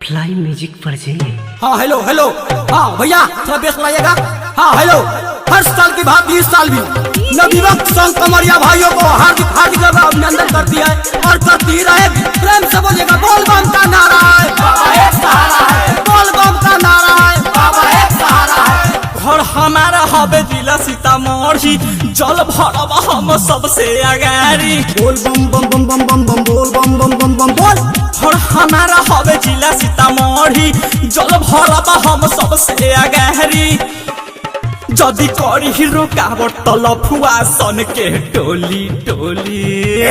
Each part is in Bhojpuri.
फ्लाई म्यूजिक पर जाइए। हाँ हेलो हेलो, हाँ भैया थोड़ा बेस लाइएगा। हाँ हेलो, हर साल की भांति इस साल भी नवयुवक संघ कमरिया भाइयों को हार्दिक हार्दिक अभिनंदन करती है और करती रहेगी। प्रेम से बोलिएगा, बोल बम का नारा है, बाबा एक सहारा है, बोल बम का नारा है, बाबा एक सहारा है। घर हमारा हवे जिला सीतामढ़ी, जल भरब हम सबसे अगाड़ी। बोल बम बम बम बम बम बम, बोल बम बम बम बम बोल। घर हमारा हवे जिला सीतामढ़ी, जल भरब हम सबसे अगाड़ी। जदि करी हीरो कावट तलफुआ सन के टोली टोली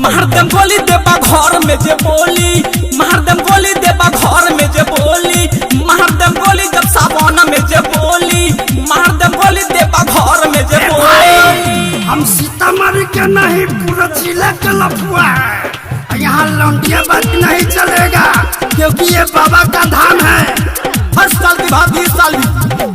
मार देम गोली देबा घर में जे बोली, मार देम गोली देबा घर में जे बोली, मार देम गोली जब सावन में जे बोली, मार देम गोली देबा घर में जे बोली। हम सीतामढ़ी के नहीं पूरा जिला के लफुआ है, यहाँ लौंडिया बात नहीं चलेगा क्योंकि ये बाबा का धाम है। हर साल की भांति इस साल भी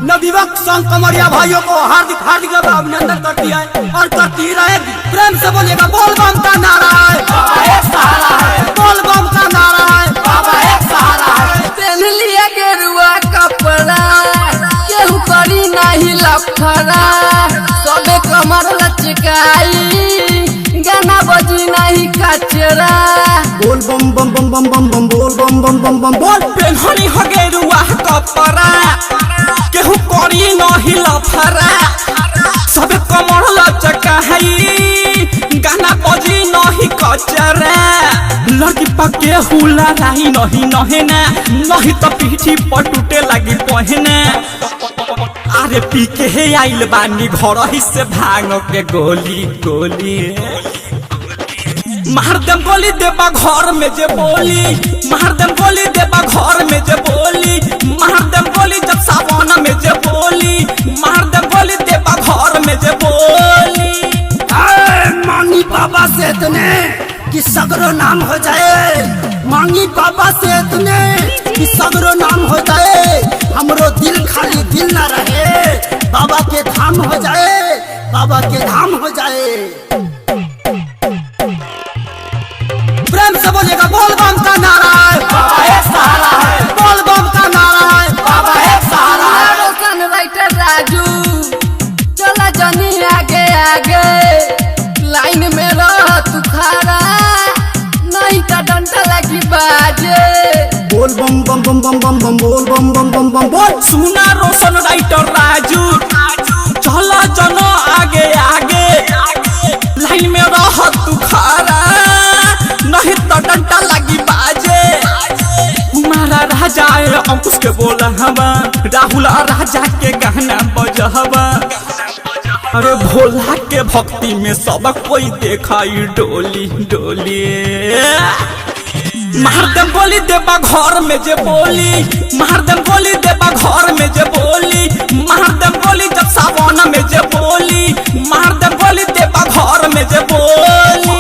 नवयुवक संघ कमरिया भाइयों को हार्दिक हार्दिक अभिनंदन करती है और करती रहेगी। प्रेम से बोलिएगा, बोल बम का नारा है, बाबा एक सहारा है, बोल बम का नारा है, बाबा एक सहारा है। पहन लिया गेरुआ कपड़ा, केहू करी नहीं लफड़ा, सबे कमर लचकाई, गाना बजी नहीं कचरा। बोल बम बम बम बम बम बम, बोल बम बम बम बम बोल। पेन्हनी हो गेरुआ कपड़ा, केहू करी नहीं लफड़ा, सबे कमर लचकाई, गाना बजी नहीं कचरा। लड़की पके हुला रही नहीं नहेना, नहीं तो पीठी पर टूटे लगी पहने। अरे पी के हे आइल बानी घर ही से भांग के गोली गोली। मार देम गोली देबा घर में जे बोली, मार देम गोली देबा घर में जे बोली, मार देम गोली जब सावन में जे बोली, मार देम गोली देबा घर में जे बोली। मांगी बाबा से इतने कि सगरो नाम हो जाए, मांगी बाबा से इतने कि सगरो नाम हो जाए। हमरो दिल खाली दिल ना रहे, बाबा के धाम हो जाए, बाबा के धाम हो जाए। प्रेम से बोलिएगा, बोल बम का नारा है, बाबा एक सहारा है, बोल बम का नारा है, बाबा एक सहारा है। रोशन राइटर राजू, चला जनी आगे आगे, लाइन में रह तू खड़ा, नहीं तो डंडा लगी बाजे। बोल बम बम बम बम बम बम, बोल बम बम बम बम बोल। सुना रोशन राइटर राजू, चला जनो आगे आगे, लाइन में रह तू खड़ा, नहीं तो डंडा लगी बाजे। हमारा राजा है अंकुश के बोला हवा, राहुल राजा के गाना बजहवा। अरे भोला के भक्ति में सब कोई देखाई डोली डोली। मार देम गोली देबा घर में जे बोली, मार देम गोली देबा घर में जे बोली, मार देम गोली जब सावन में जे बोली, मार देम गोली देबा घर में जे बोली।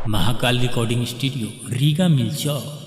महाकाल रिकॉर्डिंग स्टूडियो रीगा मिल चौक।